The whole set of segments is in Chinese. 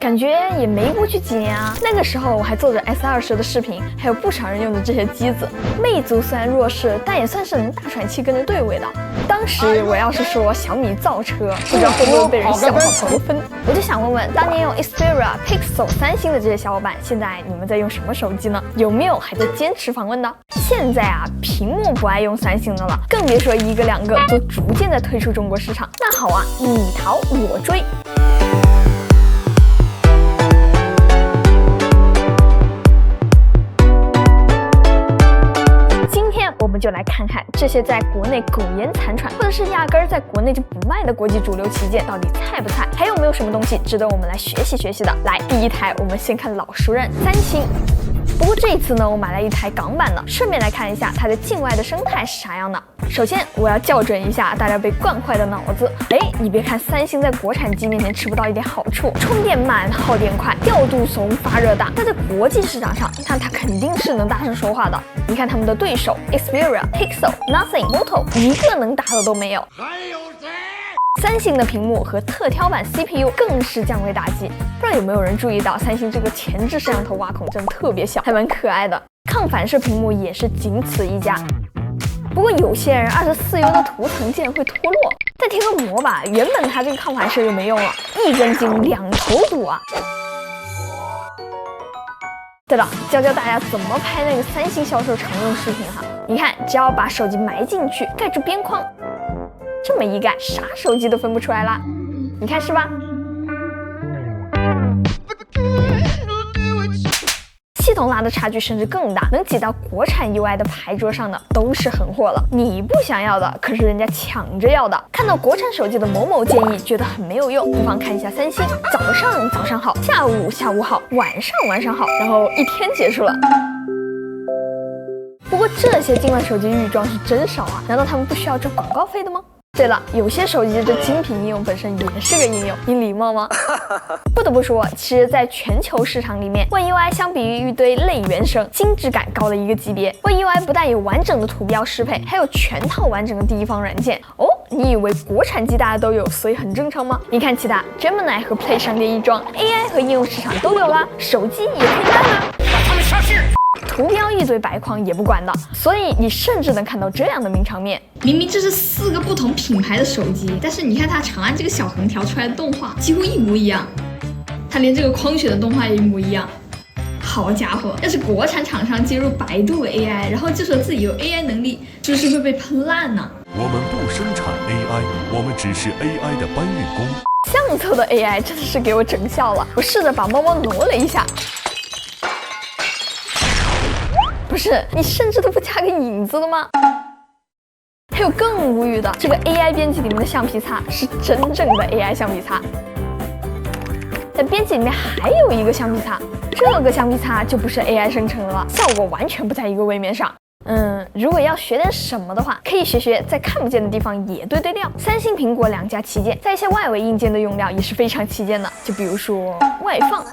感觉也没过去几年啊，那个时候我还做着 S20的视频，还有不少人用的这些机子。魅族虽然弱势，但也算是能大喘气跟着队尾的。当时我要是说小米造车，不知道会不会被人笑话刨分。我就想问问，当年用 Xperia、Pixel、三星的这些小伙伴，现在你们在用什么手机呢？有没有还在坚持访问的？现在啊，屏幕不爱用三星的了，更别说一个两个都逐渐在退出中国市场。那好啊，你逃我追。我们就来看看这些在国内苟延残喘，或者是压根儿在国内就不卖的国际主流旗舰到底菜不菜，还有没有什么东西值得我们来学习学习的？来，第一台我们先看老熟人三星。不过这一次呢，我买了一台港版的，顺便来看一下它在境外的生态是啥样的。首先我要校准一下大家被惯坏的脑子。你别看三星在国产机面前吃不到一点好处，充电慢、耗电快、调度怂、发热大，但在国际市场上，那它肯定是能大声说话的。你看他们的对手 Xperia、Pixel、Nothing、Moto， 一个能打的都没有。还有谁？三星的屏幕和特挑版 CPU 更是降维打击。不知道有没有人注意到，三星这个前置摄像头挖孔真的特别小，还蛮可爱的。抗反射屏幕也是仅此一家。不过有些人24U 的涂层竟然会脱落，再贴个膜吧，原本它这个抗反射就没用了，一根筋两头堵啊！对了，教大家怎么拍那个三星销售常用视频哈。你看，只要把手机埋进去，盖住边框，这么一盖，啥手机都分不出来啦。你看是吧？系统拉的差距甚至更大，能挤到国产 UI 的牌桌上的都是狠货了。你不想要的，可是人家抢着要的。看到国产手机的某某建议，觉得很没有用，不妨看一下三星。早上好，下午好，晚上好，然后一天结束了。不过这些境外手机预装是真少啊，难道他们不需要赚广告费的吗？对了，有些手机这精品应用本身也是个应用，你礼貌吗？不得不说，其实在全球市场里面，One UI 相比于一堆类原生，精致感高了一个级别。One UI 不但有完整的图标适配，还有全套完整的第一方软件。你以为国产机大家都有，所以很正常吗？你看其他 Gemini 和 Play 商店一装 ，AI 和应用市场都有啦，手机也可以卖啦，把它们杀死。图标一堆白框也不管的，所以你甚至能看到这样的名场面。明明这是4个不同品牌的手机，但是你看它长按这个小横条出来的动画几乎一模一样，它连这个框选的动画也一模一样。好家伙，要是国产厂商接入百度 AI， 然后就说自己有 AI 能力，是不是会被喷烂呢？我们不生产 AI， 我们只是 AI 的搬运工。相册的 AI 真的是给我整笑了，我试着把猫猫挪了一下。不是，你甚至都不加个影子的吗？还有更无语的，这个 AI 编辑里面的橡皮擦是真正的 AI 橡皮擦，在编辑里面还有一个橡皮擦，这个橡皮擦就不是 AI 生成的了，效果完全不在一个位面上。如果要学点什么的话，可以学在看不见的地方也对调。三星、苹果两家旗舰，在一些外围硬件的用料也是非常旗舰的，就比如说外放。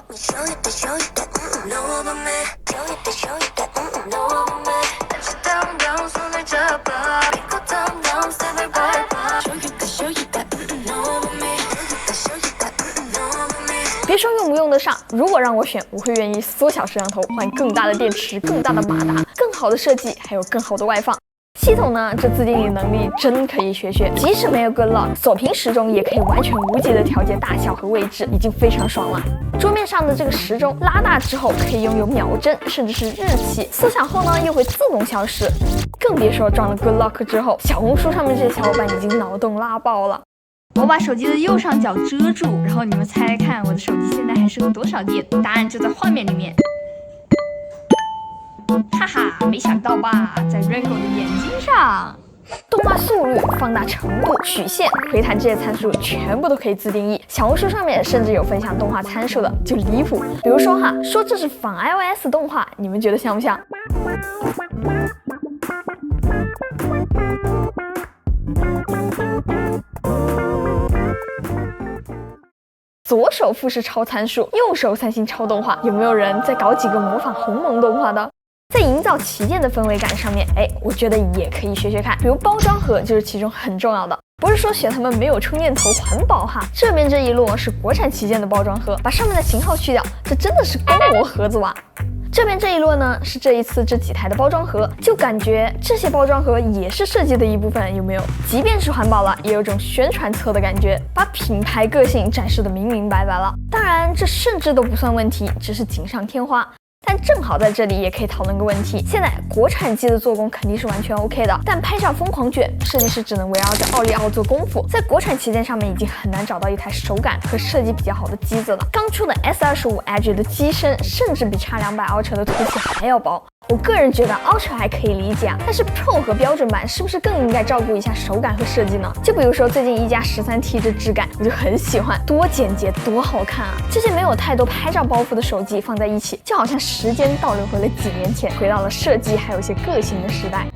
别说用不用得上，如果让我选，我会愿意缩小摄像头，换更大的电池、更大的马达、更好的设计，还有更好的外放。系统呢，这自定义能力真可以学，即使没有 Good Lock， 锁屏时钟也可以完全无极的调节大小和位置，已经非常爽了。桌面上的这个时钟拉大之后，可以拥有秒针，甚至是日期，缩小后呢又会自动消失。更别说装了 Good Lock 之后，小红书上面这些小伙伴已经脑洞拉爆了。我把手机的右上角遮住，然后你们猜看我的手机现在还剩了多少电？答案就在画面里面。哈哈，没想到吧，在 Rico 的眼睛上。动画速率、放大程度、曲线、回弹这些参数全部都可以自定义。小红书上面甚至有分享动画参数的，就离谱。比如说说这是仿 iOS 动画，你们觉得像不像？左手富士超参数，右手三星超动画，有没有人再搞几个模仿鸿蒙动画的？在营造旗舰的氛围感上面，我觉得也可以学看，比如包装盒就是其中很重要的。不是说嫌他们没有充电头环保哈，这边这一摞是国产旗舰的包装盒，把上面的型号去掉，这真的是公模盒子哇。这边这一摞呢，是这一次这几台的包装盒，就感觉这些包装盒也是设计的一部分，有没有？即便是环保了，也有种宣传册的感觉，把品牌个性展示的明明白白了。当然，这甚至都不算问题，只是锦上添花。但正好在这里也可以讨论个问题，现在国产机的做工肯定是完全 OK 的，但拍照疯狂卷，设计师只能围绕着奥利奥做功夫。在国产旗舰上面已经很难找到一台手感和设计比较好的机子了。刚出的 S25 Edge 的机身甚至比 X200 Ultra 的凸起还要薄。我个人觉得 Ultra 还可以理解啊，但是 Pro 和标准版是不是更应该照顾一下手感和设计呢？就比如说最近一加 13T 这质感，我就很喜欢，多简洁多好看啊！这些没有太多拍照包袱的手机放在一起，就好像时间倒流回了几年前，回到了设计还有些个性的时代。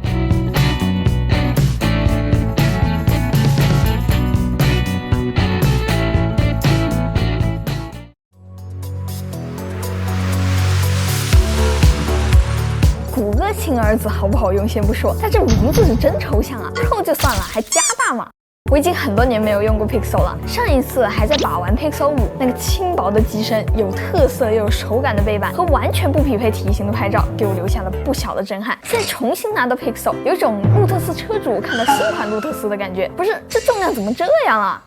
谷歌亲儿子好不好用先不说，但这名字是真抽象啊 ！Pro 就算了，还加大嘛？我已经很多年没有用过 Pixel 了，上一次还在把玩 Pixel 5，那个轻薄的机身、有特色又有手感的背板和完全不匹配体型的拍照，给我留下了不小的震撼。现在重新拿到 Pixel， 有种路特斯车主看到新款路特斯的感觉。不是，这重量怎么这样啊？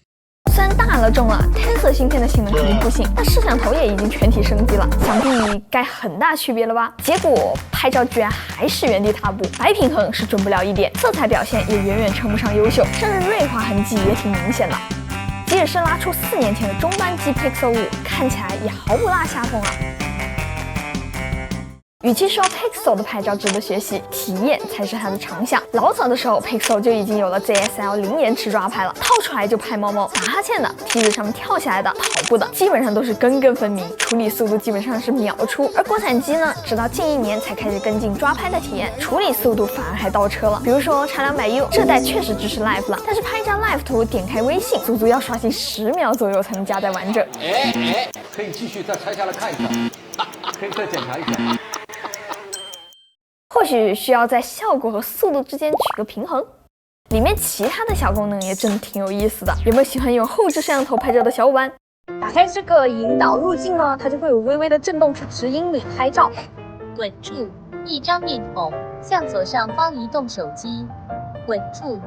虽然大了重了 ，Tensor 芯片的性能肯定不行，但摄像头也已经全体升级了，想必该很大区别了吧？结果拍照居然还是原地踏步，白平衡是准不了一点，色彩表现也远远称不上优秀，甚至锐化痕迹也挺明显的。即使是拉出4年前的中端机 Pixel 5，看起来也毫不落下风啊。与其说 Pixel 的拍照值得学习，体验才是它的长项。老早的时候 Pixel 就已经有了 ZSL 零延迟抓拍了，掏出来就拍猫猫，打哈欠的，梯子上面跳起来的，跑步的，基本上都是根根分明，处理速度基本上是秒出。而国产机呢，直到近1年才开始跟进抓拍的体验，处理速度反而还倒车了。比如说X200U 这代确实支持 Live 了，但是拍张 Live 图点开微信，足足要刷新10秒左右才能加载完整。可以继续再拆下来看一下，可以再检查一下。或许需要在效果和速度之间取个平衡。里面其他的小功能也真的挺有意思的，有没有喜欢用后置摄像头拍照的小伙伴？打开这个引导路径呢，它就会有微微的震动去指引你拍照。稳住，一张面孔向左上方移动手机，稳住。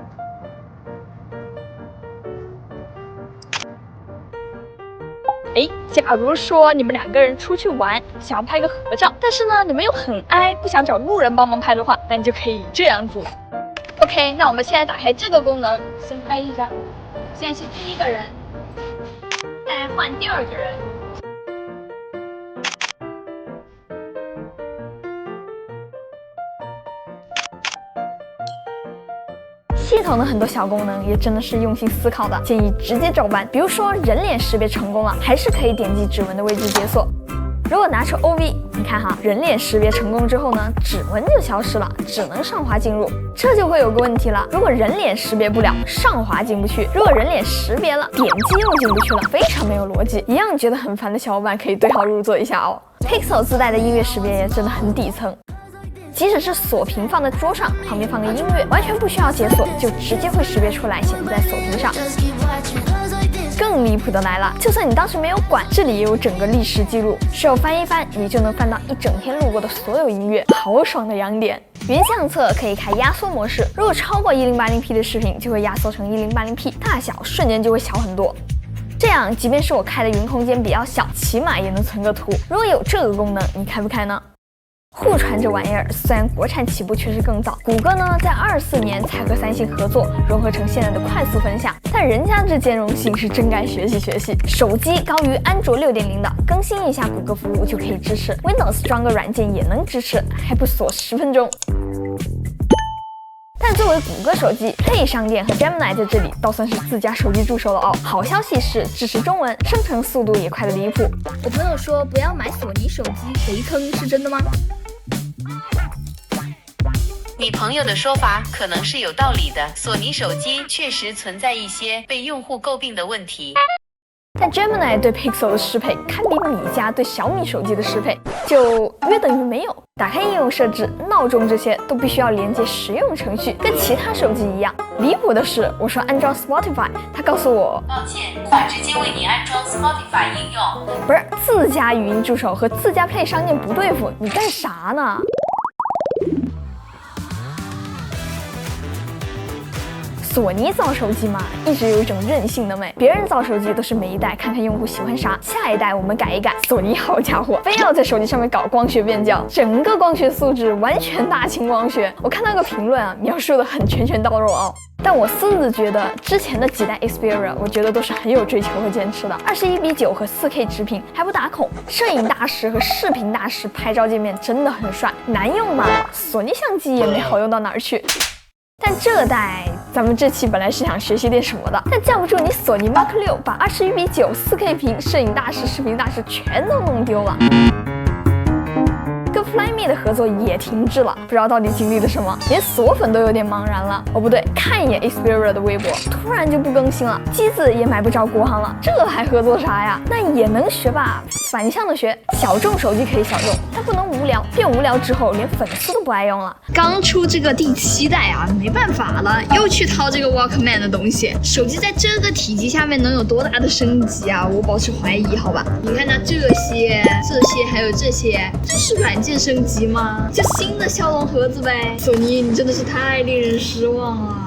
假如说你们2个人出去玩，想要拍个合照，但是呢你们又很矮，不想找路人帮忙拍的话，那你就可以这样子。OK， 那我们现在打开这个功能，先拍一张。现在是第1个人，再来换第2个人。系统的很多小功能也真的是用心思考的，建议直接照搬。比如说人脸识别成功了，还是可以点击指纹的位置解锁。如果拿出 OV， 你看哈，人脸识别成功之后呢，指纹就消失了，只能上滑进入。这就会有个问题了，如果人脸识别不了，上滑进不去；如果人脸识别了，点击又进不去了，非常没有逻辑。一样觉得很烦的小伙伴可以对号入座一下哦。Pixel 自带的音乐识别也真的很底层。即使是锁屏放在桌上，旁边放个音乐，完全不需要解锁，就直接会识别出来显示在锁屏上。更离谱的来了，就算你当时没有管，这里也有整个历史记录，手翻一翻，你就能翻到一整天录过的所有音乐，好爽的痒点。原相册可以开压缩模式，如果超过 1080p 的视频，就会压缩成 1080p， 大小瞬间就会小很多。这样，即便是我开的云空间比较小，起码也能存个图。如果有这个功能，你开不开呢？互传这玩意儿，虽然国产起步确实更早，谷歌呢在24年才和三星合作，融合成现在的快速分享，但人家这兼容性是真该学习学习。手机高于安卓 6.0 的，更新一下谷歌服务就可以支持 ，Windows 装个软件也能支持，还不锁10分钟。但作为谷歌手机 Play 商店和 Gemini 在这里倒算是自家手机助手了哦。好消息是支持中文，生成速度也快得离谱。我朋友说不要买索尼手机，贼坑，是真的吗？你朋友的说法可能是有道理的，索尼手机确实存在一些被用户诟病的问题。但 Gemini 对 Pixel 的适配堪比米家对小米手机的适配，就约等于没有。打开应用设置、闹钟这些都必须要连接实用程序，跟其他手机一样。离谱的是，我说安装 Spotify， 他告诉我抱歉，无法直接为你安装 Spotify 应用。不是，自家语音助手和自家 Play 商店不对付，你干啥呢？索尼造手机嘛，一直有一种任性的美。别人造手机都是每一代看看用户喜欢啥，下一代我们改一改。索尼好家伙，非要在手机上面搞光学变焦，整个光学素质完全大清光学。我看到个评论啊，描述的很拳拳到肉啊。但我私自觉得之前的几代 Xperia， 我觉得都是很有追求和坚持的。21:9和4K 直屏还不打孔，摄影大师和视频大师拍照界面真的很帅。难用吗？索尼相机也没好用到哪儿去。但这代咱们这期本来是想学习点什么的，但架不住你索尼 Mark 6把21:9 4K 屏、摄影大师、视频大师全都弄丢了。跟 Flyme 的合作也停滞了，不知道到底经历了什么，连索粉都有点茫然了。哦，不对，看一眼 Xperia 的微博，突然就不更新了，机子也买不着国行了，这还合作啥呀？那也能学吧，反向的学。小众手机可以小众，但不能无聊。变无聊之后，连粉丝都不爱用了。刚出这个第7代啊，没办法了，又去掏这个 Walkman 的东西。手机在这个体积下面能有多大的升级啊？我保持怀疑，好吧？你看它这些还有这些，这是软件升级吗？就新的骁龙盒子呗。索尼，你真的是太令人失望了。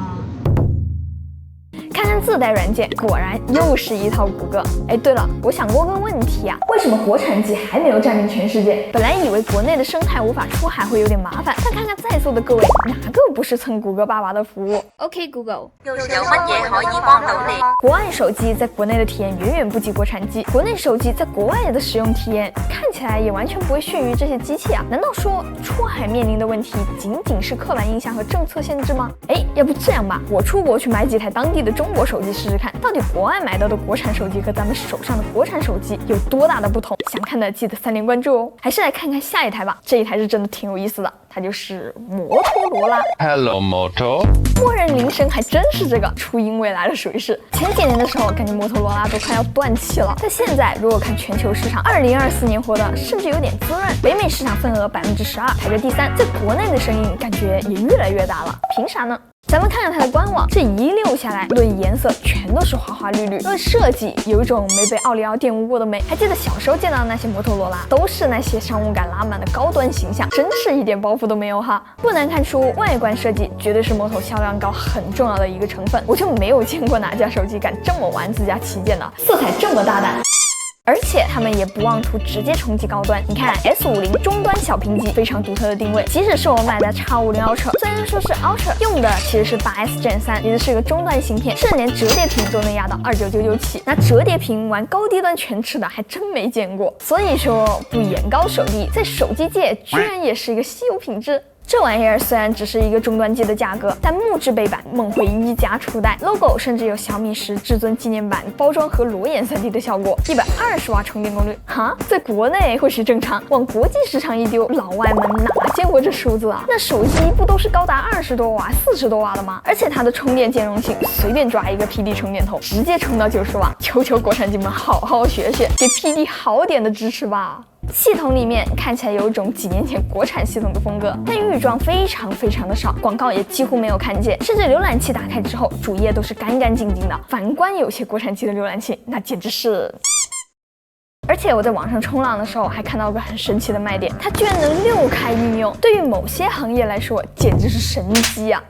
看看自带软件，果然又是一套谷歌。哎，对了，我想过个问题啊，为什么国产机还没有占领全世界？本来以为国内的生态无法出海会有点麻烦，但看看在座的各位，哪个不是蹭谷歌爸爸的服务 OK Google， 有乜嘢可以幫到你？国外手机在国内的体验远远不及国产机，国内手机在国外的使用体验看起来也完全不会逊于这些机器啊！难道说出海面临的问题仅仅是刻板印象和政策限制吗？哎，要不这样吧，我出国去买几台当地的中国手机试试看，到底国外买到的国产手机和咱们手上的国产手机有多大的不同？想看的记得3连关注哦！还是来看看下一台吧，这一台是真的挺有意思的，它就是摩托罗拉。Hello Moto， 默认铃声还真是这个，初音未来的水势。前几年的时候，感觉摩托罗拉都快要断气了，但现在如果看全球市场，2024年活的甚至有点滋润，北美市场份额12%，排在第3，在国内的声音感觉也越来越大了，凭啥呢？咱们看看它的官网，这一溜下来，论颜色全都是花花绿绿，论设计有一种没被奥利奥玷污过的美。还记得小时候见到的那些摩托罗拉，都是那些商务感拉满的高端形象，真是一点包袱都没有哈。不难看出，外观设计绝对是摩托销量高很重要的一个成分。我就没有见过哪家手机敢这么玩自家旗舰的，色彩这么大胆。而且他们也不妄图直接冲击高端，你看 S50 中端小屏机非常独特的定位，即使是我买的 X50 Ultra， 虽然说是 Ultra， 用的其实是 8S Gen 3，也就是个中端芯片，甚至连折叠屏都能压到29997起，拿折叠屏玩高低端全吃的还真没见过。所以说不眼高手低，在手机界居然也是一个稀有品质。这玩意儿虽然只是一个终端机的价格，但木质背板梦回1加初代 ，logo 甚至有小米10至尊纪念版包装和裸眼 3D 的效果，120瓦充电功率，哈，在国内或许正常，往国际市场一丢，老外们哪见过这数字啊？那手机不都是高达20多瓦、40多瓦的吗？而且它的充电兼容性，随便抓一个 PD 充电头，直接充到90瓦，求求国产机们好好学学，给 PD 好点的支持吧。系统里面看起来有一种几年前国产系统的风格，但预装非常的少，广告也几乎没有看见，甚至浏览器打开之后，主页都是干干净净的。反观有些国产机的浏览器，那简直是……而且我在网上冲浪的时候，还看到个很神奇的卖点，它居然能6开应用，对于某些行业来说，简直是神机啊！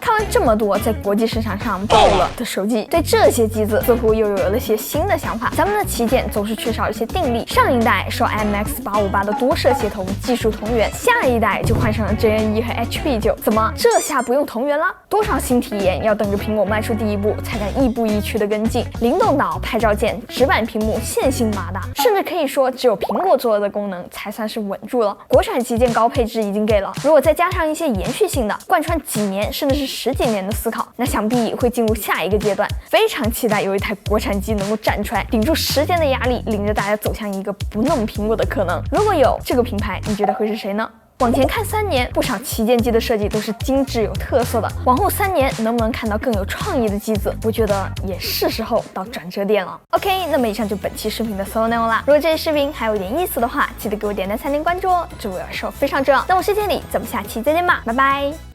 看完这么多在国际市场上爆了的手机，对这些机子似乎又有了些新的想法。咱们的旗舰总是缺少一些定力，上一代说 MX858 的多摄协同技术同源，下一代就换上了 JN1 和 HP9， 怎么这下不用同源了？多少新体验要等着苹果迈出第一步，才敢亦步亦趋的跟进？灵动岛、拍照键、直板屏幕、线性马达，甚至可以说只有苹果做的功能才算是稳住了。国产旗舰高配置已经给了，如果再加上一些延续性的，贯穿几年甚至是10几年的思考，那想必会进入下一个阶段。非常期待有一台国产机能够站出来，顶住时间的压力，领着大家走向一个不弄苹果的可能。如果有这个品牌，你觉得会是谁呢？往前看3年，不少旗舰机的设计都是精致有特色的。往后3年，能不能看到更有创意的机子？我觉得也是时候到转折点了。OK， 那么以上就本期视频的所有内容啦。如果这期视频还有点意思的话，记得给我点赞、3连关注哦，这对我来说非常重要。那我是千里，咱们下期再见吧，拜拜。